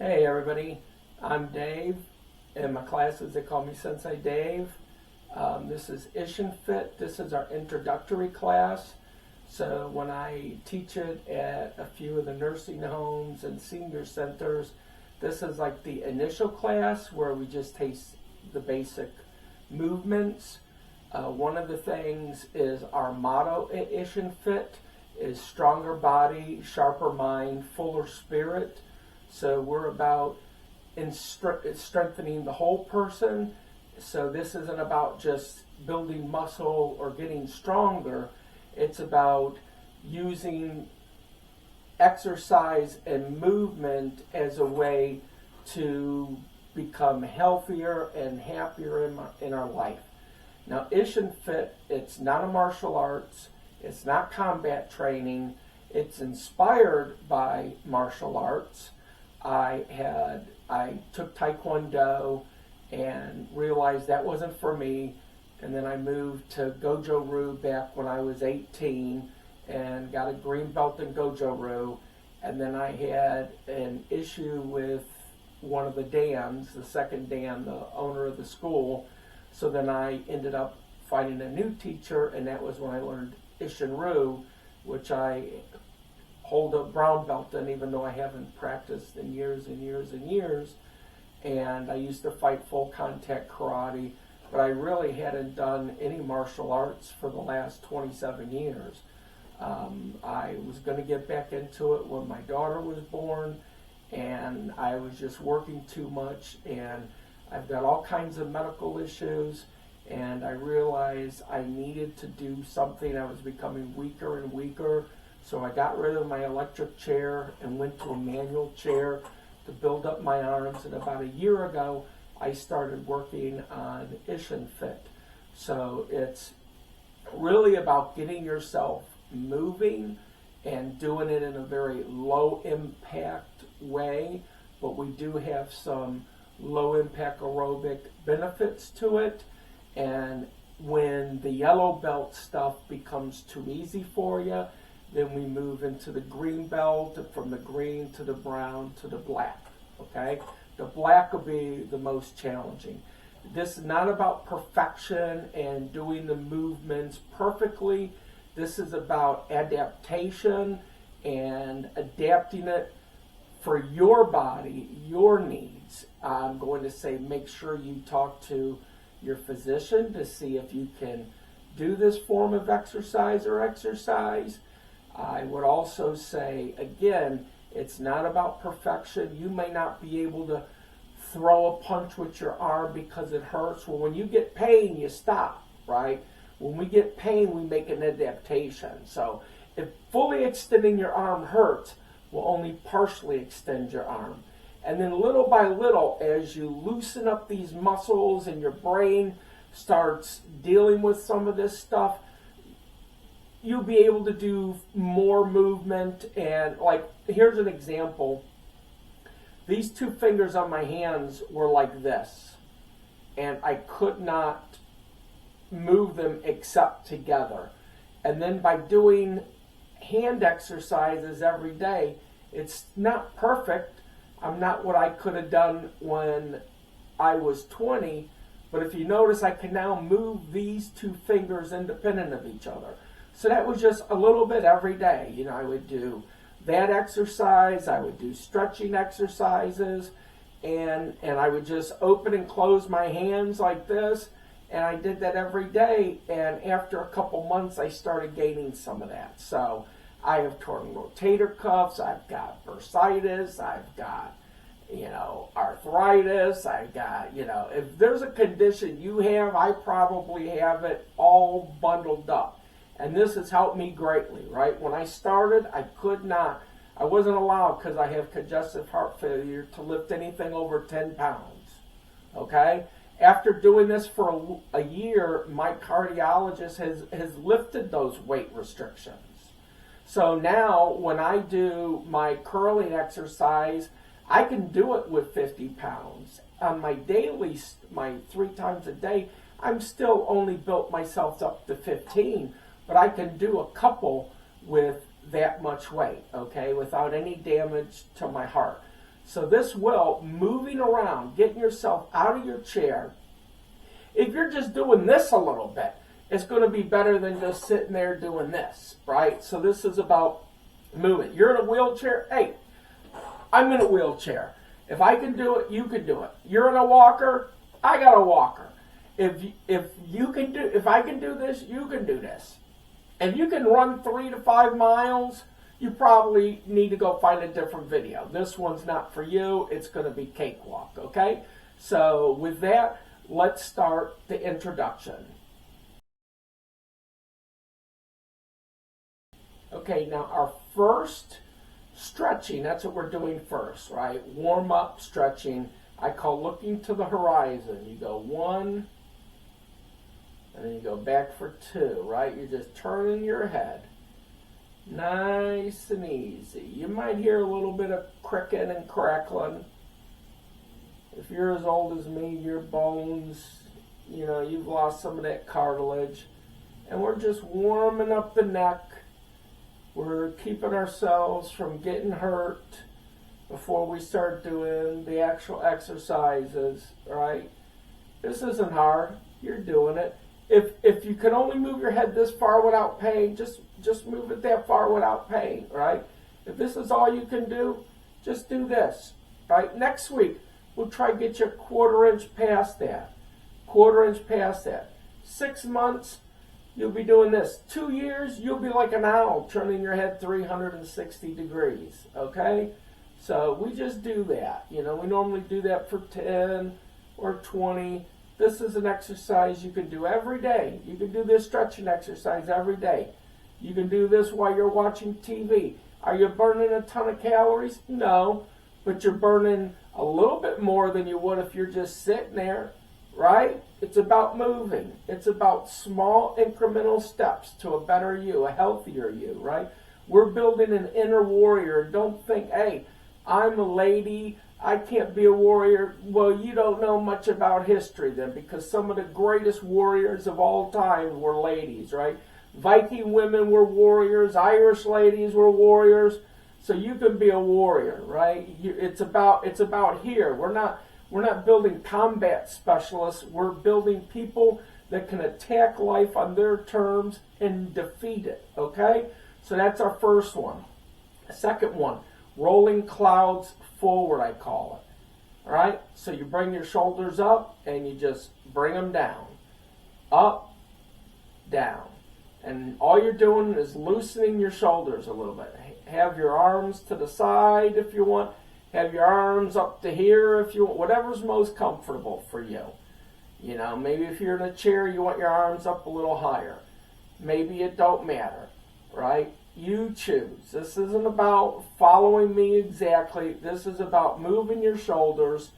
Hey everybody, I'm Dave. In my classes they call me Sensei Dave. This is IshinFit. This is our introductory class. So when I teach it at a few of the nursing homes and senior centers, this is like the initial class where we just taste the basic movements. One of the things is our motto at IshinFit is stronger body, sharper mind, fuller spirit. So we're about strengthening the whole person. So this isn't about just building muscle or getting stronger. It's about using exercise and movement as a way to become healthier and happier in our life. Now, IshinFit, it's not a martial arts. It's not combat training. It's inspired by martial arts. I took Taekwondo and realized that wasn't for me, and then I moved to Goju-Ryu back when I was 18 and got a green belt in Goju-Ryu, and then I had an issue with one of the dans, the second dan, the owner of the school, so then I ended up finding a new teacher, and that was when I learned Ishin-Ryu, which I hold a brown belt in, even though I haven't practiced in years and years and years. And I used to fight full contact karate, but I really hadn't done any martial arts for the last 27 years. I was going to get back into it when my daughter was born, and I was just working too much, and I've got all kinds of medical issues, and I realized I needed to do something. I was becoming weaker and weaker. So I got rid of my electric chair and went to a manual chair to build up my arms. And about a year ago, I started working on IshinFit. So it's really about getting yourself moving and doing it in a very low impact way. But we do have some low impact aerobic benefits to it. And when the yellow belt stuff becomes too easy for you, then we move into the green belt, from the green to the brown to the black, okay? The black will be the most challenging. This is not about perfection and doing the movements perfectly. This is about adaptation and adapting it for your body, your needs. I'm going to say make sure you talk to your physician to see if you can do this form of exercise or exercise. I would also say, again, it's not about perfection. You may not be able to throw a punch with your arm because it hurts. Well, when you get pain, you stop, right? When we get pain, we make an adaptation. So if fully extending your arm hurts, we'll only partially extend your arm. And then little by little, as you loosen up these muscles and your brain starts dealing with some of this stuff, you'll be able to do more movement. And like, here's an example. These two fingers on my hands were like this, and I could not move them except together. And then by doing hand exercises every day, it's not perfect. I'm not what I could have done when I was 20, but if you notice, I can now move these two fingers independent of each other. So that was just a little bit every day. You know, I would do that exercise, I would do stretching exercises, and I would just open and close my hands like this, and I did that every day, and after a couple months, I started gaining some of that. So I have torn rotator cuffs, I've got bursitis, I've got, arthritis, I've got, if there's a condition you have, I probably have it all bundled up. And this has helped me greatly, right? When I started, I wasn't allowed, because I have congestive heart failure, to lift anything over 10 pounds, okay? After doing this for a year, my cardiologist has lifted those weight restrictions. So now when I do my curling exercise, I can do it with 50 pounds. On my daily, my 3 times a day, I'm still only built myself up to 15, but I can do a couple with that much weight, okay, without any damage to my heart. So this will, moving around, getting yourself out of your chair. If you're just doing this a little bit, it's going to be better than just sitting there doing this, right? So this is about moving. You're in a wheelchair. Hey, I'm in a wheelchair. If I can do it, you can do it. You're in a walker. I got a walker. If I can do this, you can do this. If you can run 3 to 5 miles, you probably need to go find a different video. This one's not for you. It's going to be cakewalk, okay? So with that, let's start the introduction. Okay, now our first stretching, that's what we're doing first, right? Warm up stretching. I call looking to the horizon. You go 1, and then you go back for 2, right? You're just turning your head. Nice and easy. You might hear a little bit of cricking and crackling. If you're as old as me, your bones, you've lost some of that cartilage. And we're just warming up the neck. We're keeping ourselves from getting hurt before we start doing the actual exercises, right? This isn't hard. You're doing it. If you can only move your head this far without pain, just move it that far without pain, right? If this is all you can do, just do this, right? Next week, we'll try to get you a 1/4 inch past that. 1/4 inch past that. 6 months, you'll be doing this. 2 years, you'll be like an owl, turning your head 360 degrees, okay? So we just do that. We normally do that for 10 or 20. This is an exercise you can do every day. You can do this stretching exercise every day. You can do this while you're watching TV. Are you burning a ton of calories? No, but you're burning a little bit more than you would if you're just sitting there, right? It's about moving. It's about small incremental steps to a better you, a healthier you, right? We're building an inner warrior. Don't think, hey, I'm a lady, I can't be a warrior. Well, you don't know much about history then, because some of the greatest warriors of all time were ladies, right? Viking women were warriors, Irish ladies were warriors. So you can be a warrior, right? It's about here. We're not building combat specialists. We're building people that can attack life on their terms and defeat it, okay? So that's our first one. Second one, rolling clouds forward, I call it. All right? So you bring your shoulders up and you just bring them down. Up, down. And all you're doing is loosening your shoulders a little bit. Have your arms to the side if you want. Have your arms up to here if you want. Whatever's most comfortable for you. Maybe if you're in a chair, you want your arms up a little higher. Maybe it don't matter, right? You choose. This isn't about following me exactly. This is about moving your shoulders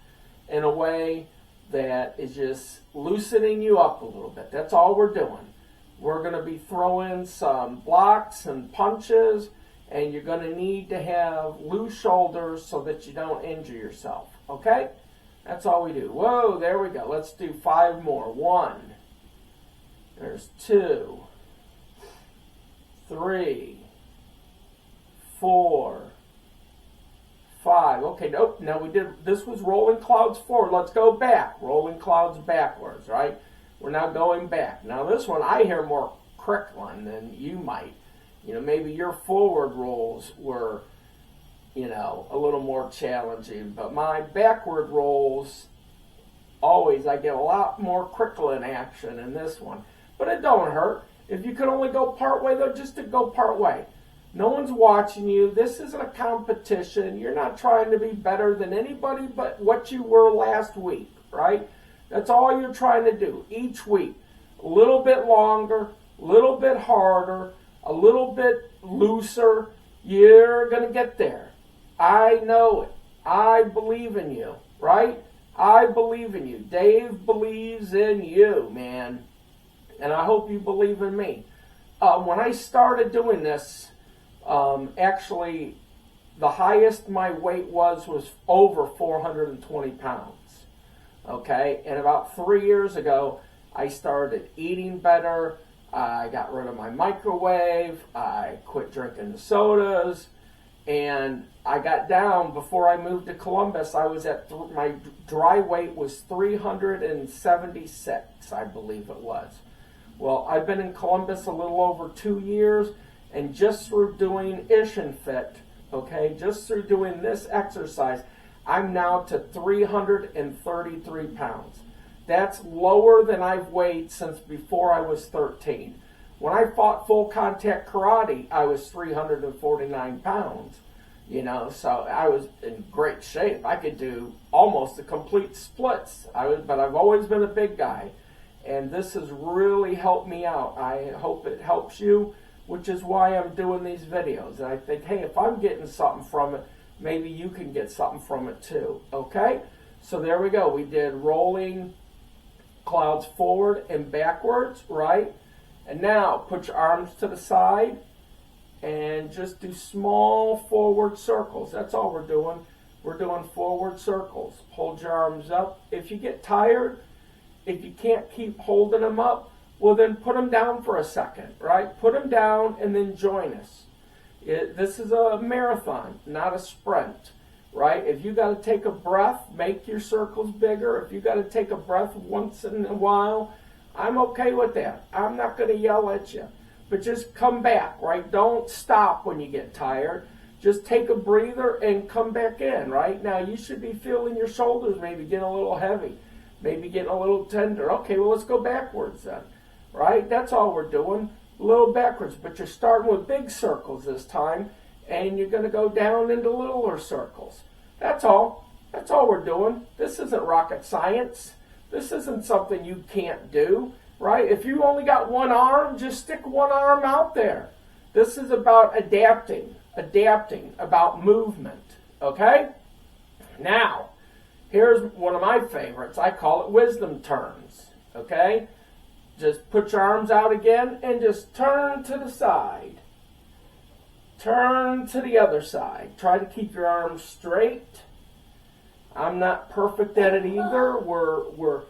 in a way that is just loosening you up a little bit. That's all we're doing. We're going to be throwing some blocks and punches, and you're going to need to have loose shoulders so that you don't injure yourself. Okay? That's all we do. Whoa, there we go. Let's do 5 more. 1. There's 2. 3. 4. 5. Okay, nope. Now this was rolling clouds forward. Let's go back. Rolling clouds backwards, right? We're now going back. Now this one, I hear more crickling than you might. Maybe your forward rolls were, a little more challenging. But my backward rolls, always, I get a lot more crickling action in this one. But it don't hurt. If you could only go part way, though, just to go part way. No one's watching you. This isn't a competition. You're not trying to be better than anybody but what you were last week, right? That's all you're trying to do each week. A little bit longer, a little bit harder, a little bit looser. You're going to get there. I know it. I believe in you, right? I believe in you. Dave believes in you, man. And I hope you believe in me. When I started doing this, actually, the highest my weight was over 420 pounds. Okay, and about 3 years ago, I started eating better. I got rid of my microwave. I quit drinking the sodas. And I got down, before I moved to Columbus, I was at, my dry weight was 376, I believe it was. Well, I've been in Columbus a little over 2 years, and just through doing IshinFit, okay, just through doing this exercise, I'm now to 333 pounds. That's lower than I've weighed since before I was 13. When I fought full contact karate, I was 349 pounds, you know, so I was in great shape. I could do almost the complete splits, but I've always been a big guy, and this has really helped me out. I hope it helps you, which is why I'm doing these videos. And I think, hey, if I'm getting something from it, maybe you can get something from it too, okay? So there we go. We did rolling clouds forward and backwards, right? And now put your arms to the side and just do small forward circles. That's all we're doing. We're doing forward circles. Hold your arms up. If you get tired, if you can't keep holding them up, well, then put them down for a second, right? Put them down and then join us. This is a marathon, not a sprint, right? If you got to take a breath, make your circles bigger. If you got to take a breath once in a while, I'm okay with that. I'm not going to yell at you, but just come back, right? Don't stop when you get tired. Just take a breather and come back in, right? Now, you should be feeling your shoulders maybe getting a little heavy, maybe getting a little tender. Okay, well, let's go backwards then, right? That's all we're doing. A little backwards, but you're starting with big circles this time, and you're going to go down into littler circles. That's all. That's all we're doing. This isn't rocket science. This isn't something you can't do, right? If you only got one arm, just stick one arm out there. This is about adapting, about movement, okay? Now, here's one of my favorites. I call it wisdom turns, okay? Just put your arms out again and just turn to the side. Turn to the other side. Try to keep your arms straight. I'm not perfect at it either. We're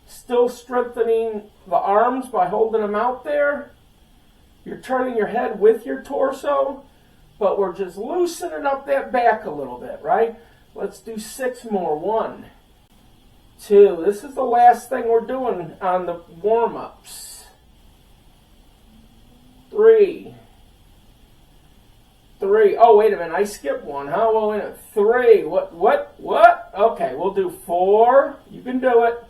still strengthening the arms by holding them out there. You're turning your head with your torso, but we're just loosening up that back a little bit, right? Let's do 6 more. 1, 2. This is the last thing we're doing on the warm-ups. 3. Oh, wait a minute. I skipped one. Huh? Well, wait a minute. 3. What? Okay, we'll do 4. You can do it.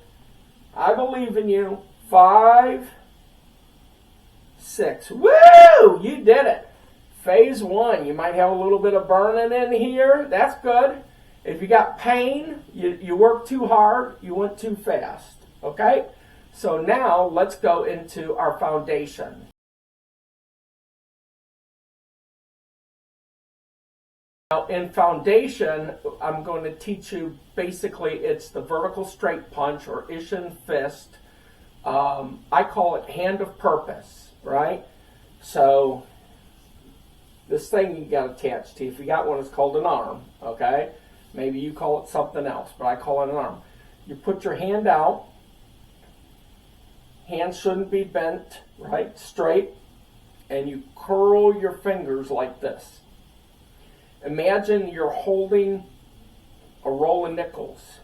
I believe in you. 5. 6. Woo! You did it. Phase 1. You might have a little bit of burning in here. That's good. If you got pain, you worked too hard, you went too fast. Okay? So now let's go into our foundation. Now in foundation, I'm going to teach you, basically it's the vertical straight punch, or Ishin fist. I call it hand of purpose, right? So this thing you got attached to, if you got one, it's called an arm, okay? Maybe you call it something else, but I call it an arm. You put your hand out. Hands shouldn't be bent, right? Straight. And you curl your fingers like this. Imagine you're holding a roll of nickels,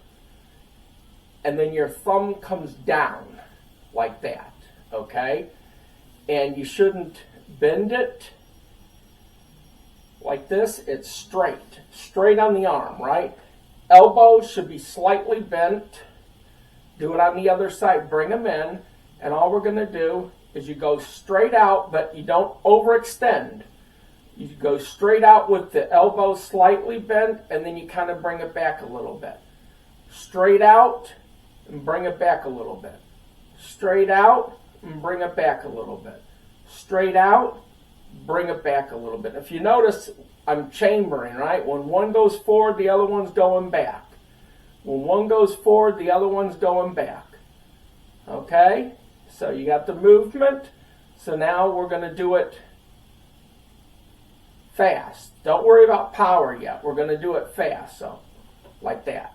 and then your thumb comes down like that, okay? And you shouldn't bend it like this. It's straight on the arm, right? Elbows should be slightly bent. Do it on the other side. Bring them in, and all we're going to do is you go straight out, but you don't overextend. You go straight out with the elbow slightly bent, and then you kind of bring it back a little bit. Straight out and bring it back a little bit. Straight out and bring it back a little bit. Straight out, bring it back a little bit. If you notice, I'm chambering, right? When one goes forward, the other one's going back. When one goes forward, the other one's going back. Okay? So you got the movement. So now we're going to do it fast. Don't worry about power yet. We're going to do it fast. So, like that.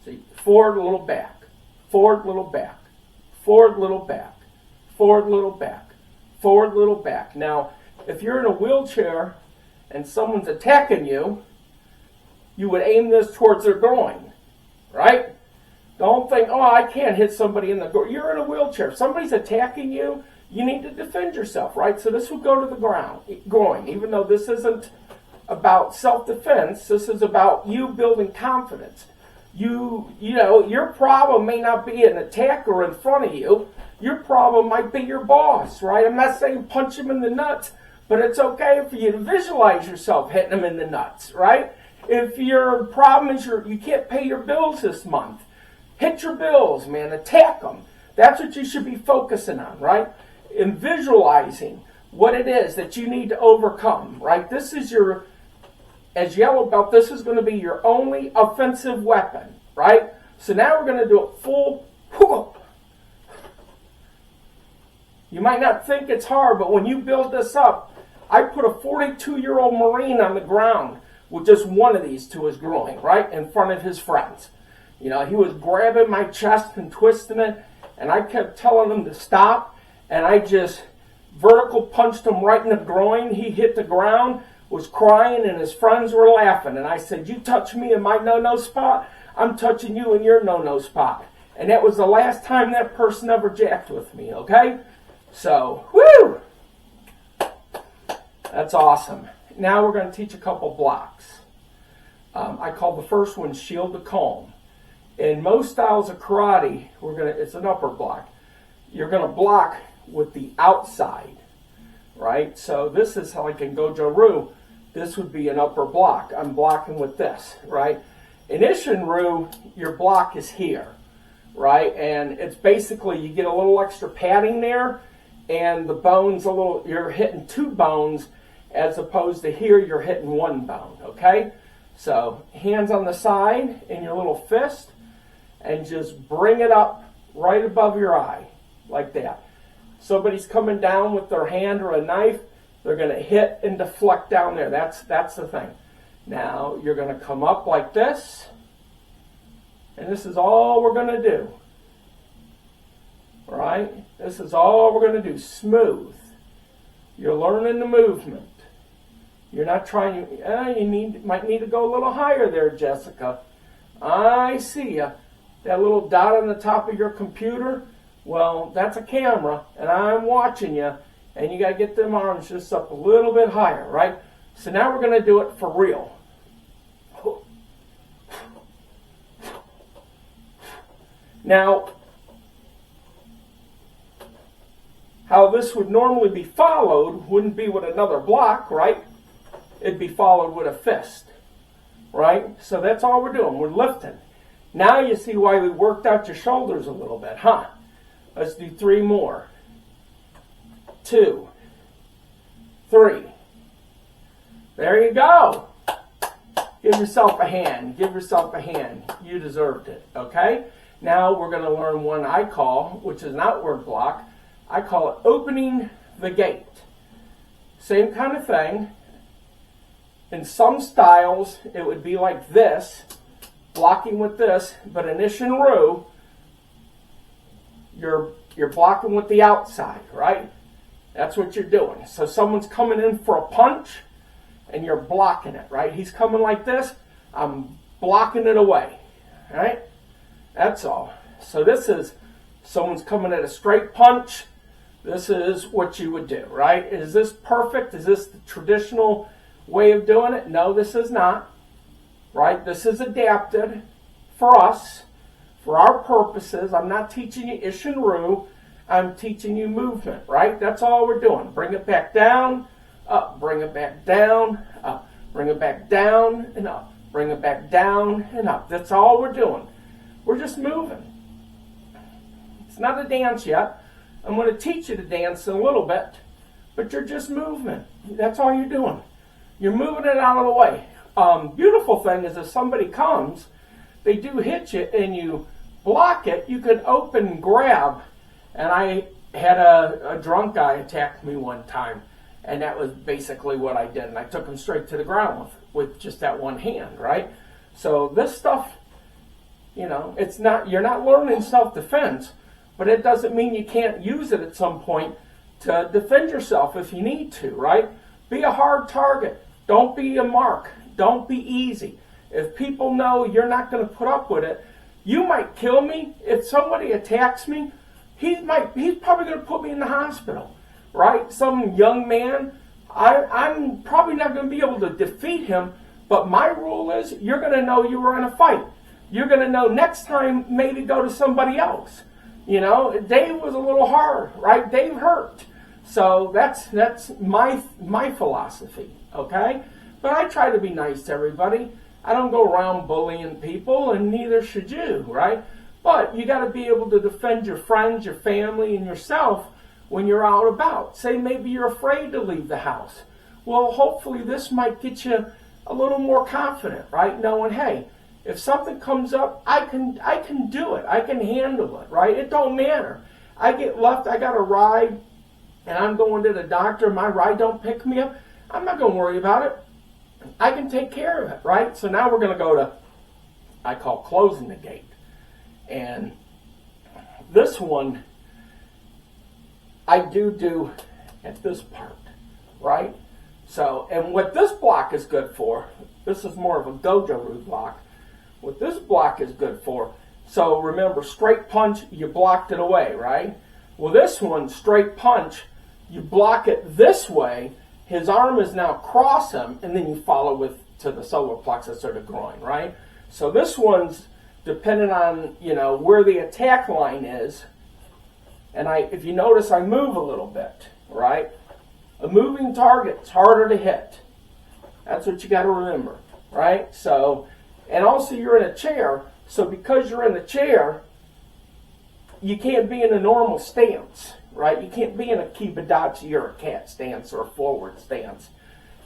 See, forward, little back. Forward, little back. Forward, little back. Forward, little back. Forward, little back. Now, if you're in a wheelchair and someone's attacking you, you would aim this towards their groin, right? Don't think, oh, I can't hit somebody in the groin. You're in a wheelchair. If somebody's attacking you, you need to defend yourself, right? So this would go to the groin, even though this isn't about self-defense. This is about you building confidence. You know, your problem may not be an attacker in front of you. Your problem might be your boss, right? I'm not saying punch him in the nuts, but it's okay for you to visualize yourself hitting him in the nuts, right? If your problem is you can't pay your bills this month, hit your bills, man. Attack them. That's what you should be focusing on, right? And visualizing what it is that you need to overcome, right? This is your, as yellow belt, this is going to be your only offensive weapon, right? So now we're going to do it full whoop. You might not think it's hard, but when you build this up, I put a 42-year-old Marine on the ground with just one of these to his groin, right, in front of his friends. You know, he was grabbing my chest and twisting it, and I kept telling him to stop, and I just vertical punched him right in the groin. He hit the ground, was crying, and his friends were laughing. And I said, you touch me in my no-no spot, I'm touching you in your no-no spot. And that was the last time that person ever jacked with me, okay? So, woo! That's awesome. Now we're going to teach a couple blocks. I call the first one shield to comb. In most styles of karate, it's an upper block. You're going to block with the outside, right? So this is how, like in Gojo-Ryu, this would be an upper block. I'm blocking with this, right? In Ishin-Ryu, your block is here, right? And it's basically, you get a little extra padding there, and the bone's you're hitting two bones, as opposed to here, you're hitting one bone, okay? So hands on the side in your little fist, and just bring it up right above your eye, like that. Somebody's coming down with their hand or a knife, they're going to hit and deflect down there. That's the thing. Now, you're going to come up like this, and this is all we're going to do. All right? This is all we're going to do. Smooth. You're learning the movement. You're not trying, might need to go a little higher there, Jessica. I see ya. That little dot on the top of your computer, well, that's a camera, and I'm watching you, and you got to get them arms just up a little bit higher, right? So now we're going to do it for real. Now, how this would normally be followed wouldn't be with another block, right? It'd be followed with a fist, right? So that's all we're doing. We're lifting. Now you see why we worked out your shoulders a little bit, huh? Let's do 3 more. 2, 3. There you go. Give yourself a hand. Give yourself a hand. You deserved it, okay? Now we're going to learn one I call, which is an outward block. I call it opening the gate. Same kind of thing. In some styles, it would be like this, blocking with this, but in Ishin-Ryu, you're blocking with the outside, right? That's what you're doing. So someone's coming in for a punch, and you're blocking it, right? He's coming like this, I'm blocking it away, right? That's all. So this is, someone's coming at a straight punch, this is what you would do, right? Is this perfect? Is this the traditional way of doing it? No, this is not, right? This is adapted for us, for our purposes. I'm not teaching you Ishin-Ryu, I'm teaching you movement, right? That's all we're doing. Bring it back down, up, bring it back down, up, bring it back down and up, bring it back down and up. That's all we're doing. We're just moving. It's not a dance yet. I'm going to teach you to dance in a little bit, but you're just moving. That's all you're doing. You're moving it out of the way. Beautiful thing is if somebody comes, they do hit you and you block it, you can open and grab. And I had a drunk guy attack me one time, and that was basically what I did. And I took him straight to the ground with just that one hand, right? So this stuff, you know, it's not, you're not learning self-defense, but it doesn't mean you can't use it at some point to defend yourself if you need to, right? Be a hard target. Don't be a mark. Don't be easy. If people know you're not going to put up with it, you might kill me. If somebody attacks me, he's probably going to put me in the hospital, right? Some young man, I'm probably not going to be able to defeat him, but my rule is you're going to know you were in a fight. You're going to know next time maybe go to somebody else. You know, Dave was a little hard, right? Dave hurt. So that's my philosophy, okay? But I try to be nice to everybody. I don't go around bullying people, and neither should you, right? But you got to be able to defend your friends, your family, and yourself when you're out about. Say maybe you're afraid to leave the house. Well, hopefully this might get you a little more confident, right? Knowing, hey, if something comes up, I can do it. I can handle it, right? It don't matter. I get left, I got a ride, and I'm going to the doctor, my ride don't pick me up. I'm not going to worry about it. I can take care of it, right? So now we're going to go to, I call closing the gate. And this one, I do at this part, right? So, and what this block is good for, this is more of a gojo block. What this block is good for, so remember, straight punch, you blocked it away, right? Well, this one, straight punch, you block it this way, his arm is now cross him, and then you follow with to the solar plexus or the groin, right? So this one's depending on, you know, where the attack line is. And if you notice, I move a little bit, right? A moving target's harder to hit. That's what you got to remember, right? So, and also you're in a chair, so because you're in the chair, you can't be in a normal stance, right? You can't be in a kibadachi or a cat stance or a forward stance.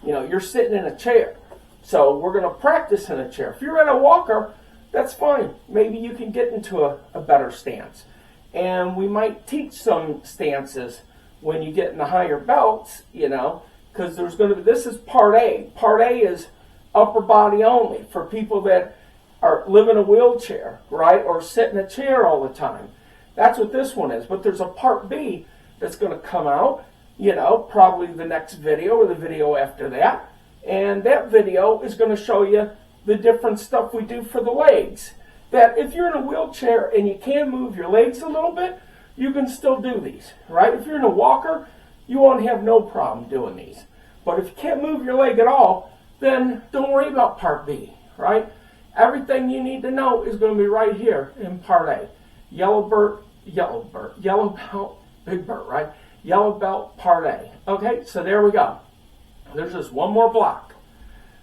You know, you're sitting in a chair. So we're going to practice in a chair. If you're in a walker, that's fine. Maybe you can get into a better stance. And we might teach some stances when you get in the higher belts, you know, because there's going to be, this is part A. Part A is upper body only for people that live in a wheelchair, right, or sit in a chair all the time. That's what this one is. But there's a part B that's going to come out, you know, probably the next video or the video after that. And that video is going to show you the different stuff we do for the legs. That if you're in a wheelchair and you can move your legs a little bit, you can still do these, right? If you're in a walker, you won't have no problem doing these. But if you can't move your leg at all, then don't worry about part B, right? Everything you need to know is going to be right here in part A. Yellow belt, big belt, right? Yellow belt, part A. Okay, so there we go. There's just one more block.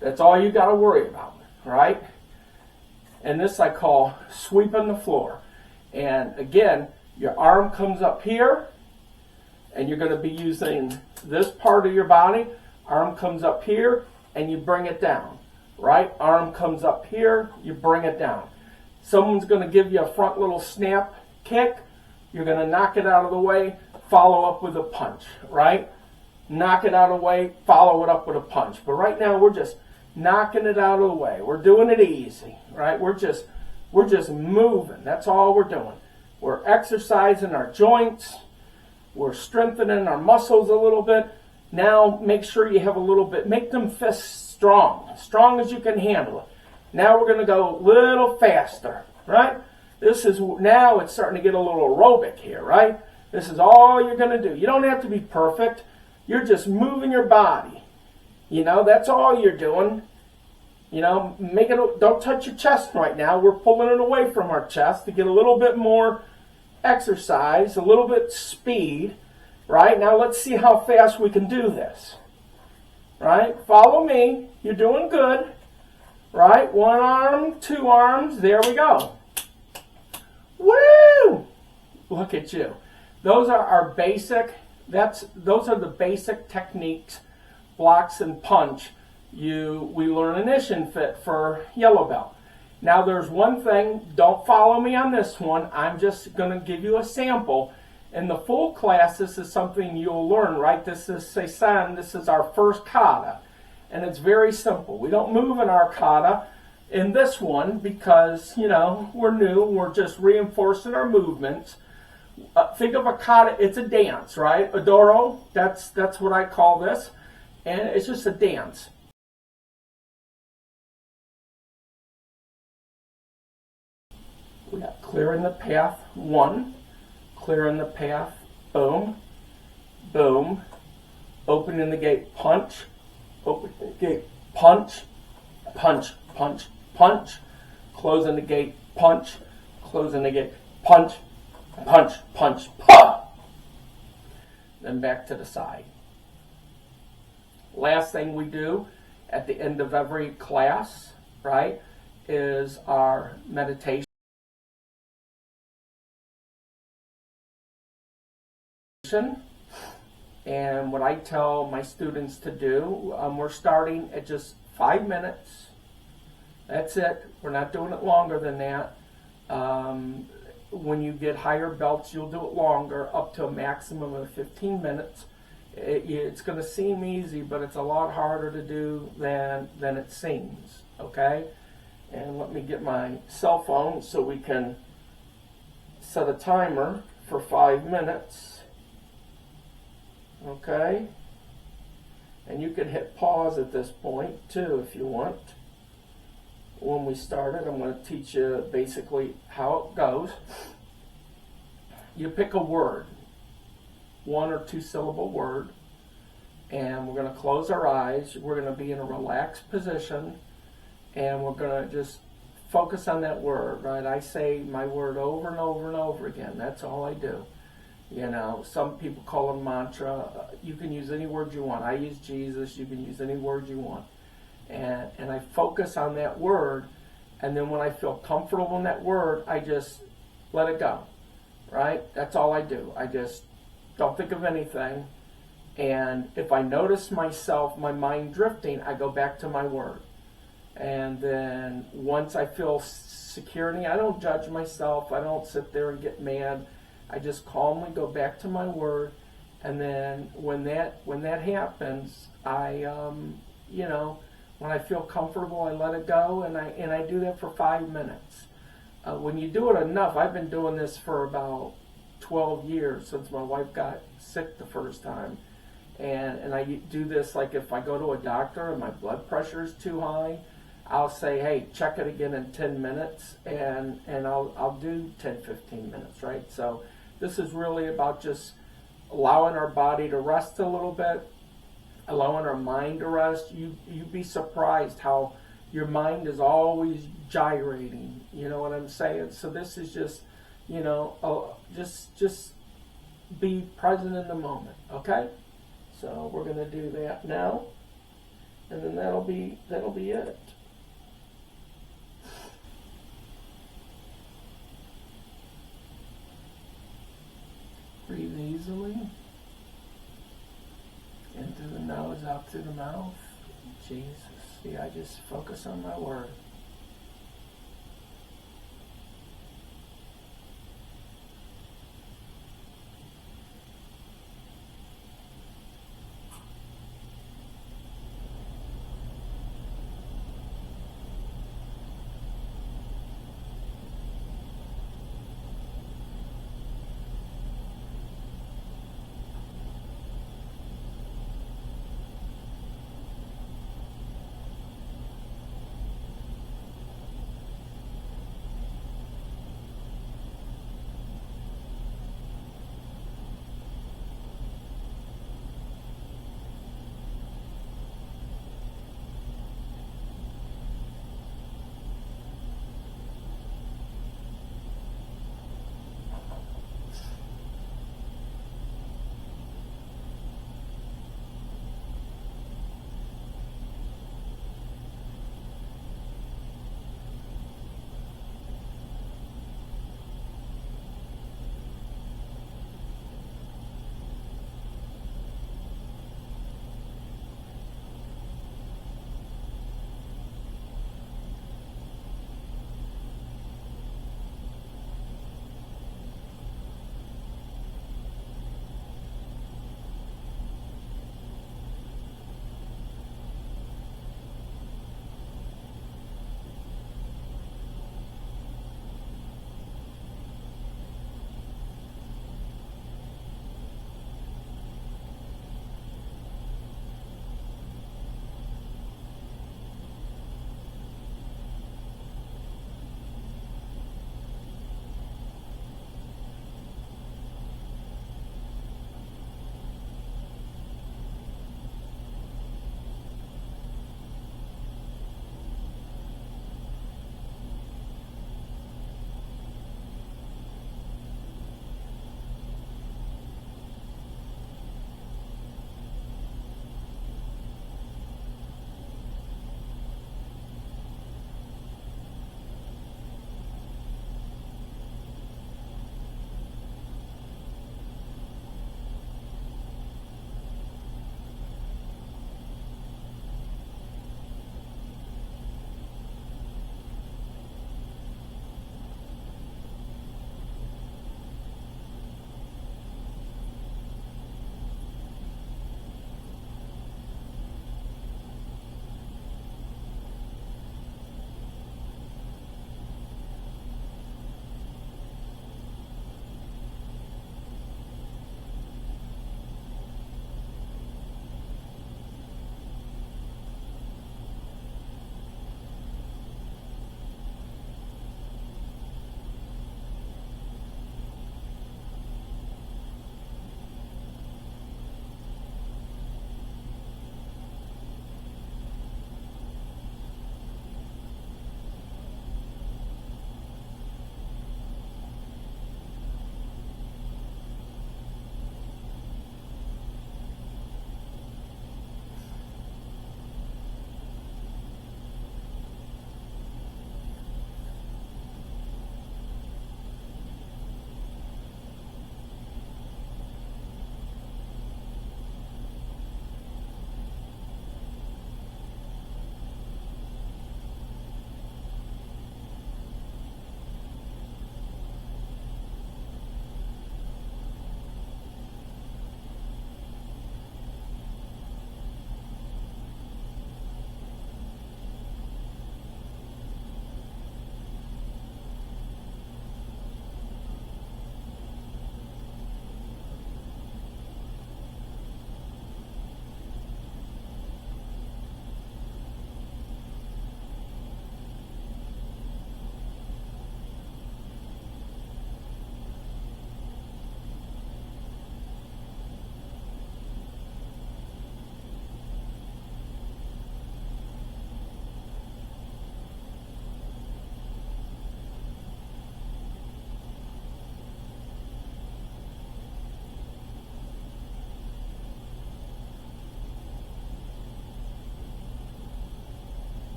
That's all you got to worry about, right? And this I call sweeping the floor. And again, your arm comes up here, and you're going to be using this part of your body. Arm comes up here, and you bring it down, right? Arm comes up here, you bring it down. Someone's going to give you a front little snap kick. You're going to knock it out of the way, follow up with a punch, right? Knock it out of the way, follow it up with a punch. But right now, we're just knocking it out of the way. We're doing it easy, right? We're just moving. That's all we're doing. We're exercising our joints. We're strengthening our muscles a little bit. Now, make sure you have a little bit. Make them fists strong as you can handle it. Now we're going to go a little faster, right? Now it's starting to get a little aerobic here, right? This is all you're going to do. You don't have to be perfect. You're just moving your body. You know, that's all you're doing. You know, don't touch your chest right now. We're pulling it away from our chest to get a little bit more exercise, a little bit speed, right? Now let's see how fast we can do this, right? Follow me. You're doing good, right? One arm, two arms. There we go. Woo! Look at you. Those are our basic. Those are the basic techniques, blocks and punch. We learn in IshinFit for yellow belt. Now there's one thing, don't follow me on this one. I'm just going to give you a sample. In the full class, this is something you'll learn, right? This is Seisan. This is our first kata. And it's very simple. We don't move in our kata in this one because, you know, we're new. We're just reinforcing our movements. Think of a kata, it's a dance, right? Adoro, that's what I call this. And it's just a dance. We got clearing the path, 1, clearing the path, boom, boom, opening the gate, punch, opening the gate, punch, punch, punch, punch, closing the gate, punch, closing the gate, punch, punch, punch, pah! Then back to the side. Last thing we do at the end of every class, right, is our meditation. And what I tell my students to do, we're starting at just 5 minutes. That's it. We're not doing it longer than that. When you get higher belts, you'll do it longer, up to a maximum of 15 minutes. It's going to seem easy, but it's a lot harder to do than it seems, okay? And let me get my cell phone so we can set a timer for 5 minutes. Okay? And you can hit pause at this point too if you want. When we started, I'm going to teach you basically how it goes. You pick a word, 1 or 2 syllable word, and we're going to close our eyes. We're going to be in a relaxed position, and we're going to just focus on that word, right? I say my word over and over and over again. That's all I do. You know, some people call it mantra. You can use any word you want. I use Jesus. You can use any word you want. And I focus on that word, and then when I feel comfortable in that word, I just let it go, right? That's all I do. I just don't think of anything. And if I notice myself, my mind drifting, I go back to my word. And then once I feel security, I don't judge myself. I don't sit there and get mad. I just calmly go back to my word, and then when that happens, I when I feel comfortable, I let it go, and I do that for 5 minutes. When you do it enough, I've been doing this for about 12 years since my wife got sick the first time, and I do this like if I go to a doctor and my blood pressure is too high, I'll say, hey, check it again in 10 minutes, and I'll do 10-15 minutes, right? So this is really about just allowing our body to rest a little bit, allowing our mind to rest. You'd be surprised how your mind is always gyrating. You know what I'm saying? So this is just, just be present in the moment, okay? So we're going to do that now, and then that'll be it. Breathe easily. In through the nose, out through the mouth. Jesus. See, I just focus on my word.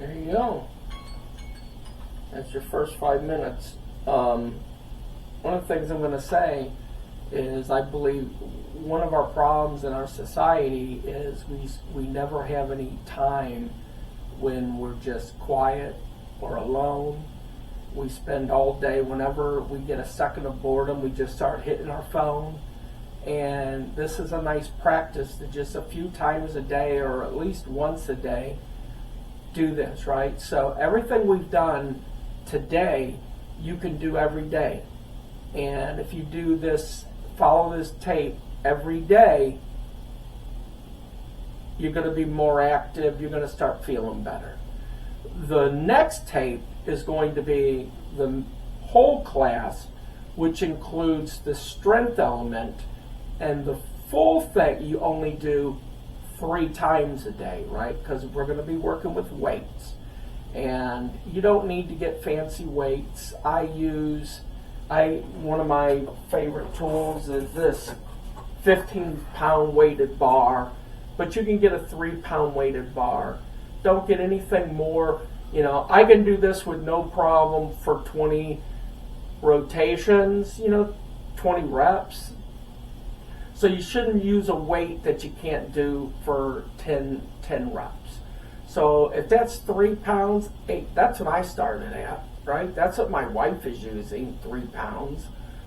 There you go. That's your first 5 minutes. One of the things I'm going to say is I believe one of our problems in our society is we never have any time when we're just quiet or alone. We spend all day, whenever we get a second of boredom, we just start hitting our phone. And this is a nice practice to just a few times a day, or at least once a day, do this, right? So everything we've done today, you can do every day. And if you do this, follow this tape every day, you're going to be more active, you're going to start feeling better. The next tape is going to be the whole class, which includes the strength element, and the full thing you only do 3 times a day, right? Because we're going to be working with weights. And you don't need to get fancy weights. One of my favorite tools is this 15-pound weighted bar, but you can get a 3-pound weighted bar. Don't get anything more. You know, I can do this with no problem for 20 rotations, 20 reps. So you shouldn't use a weight that you can't do for 10 reps. So if that's 3 pounds, that's what I started at, right? That's what my wife is using, 3 pounds.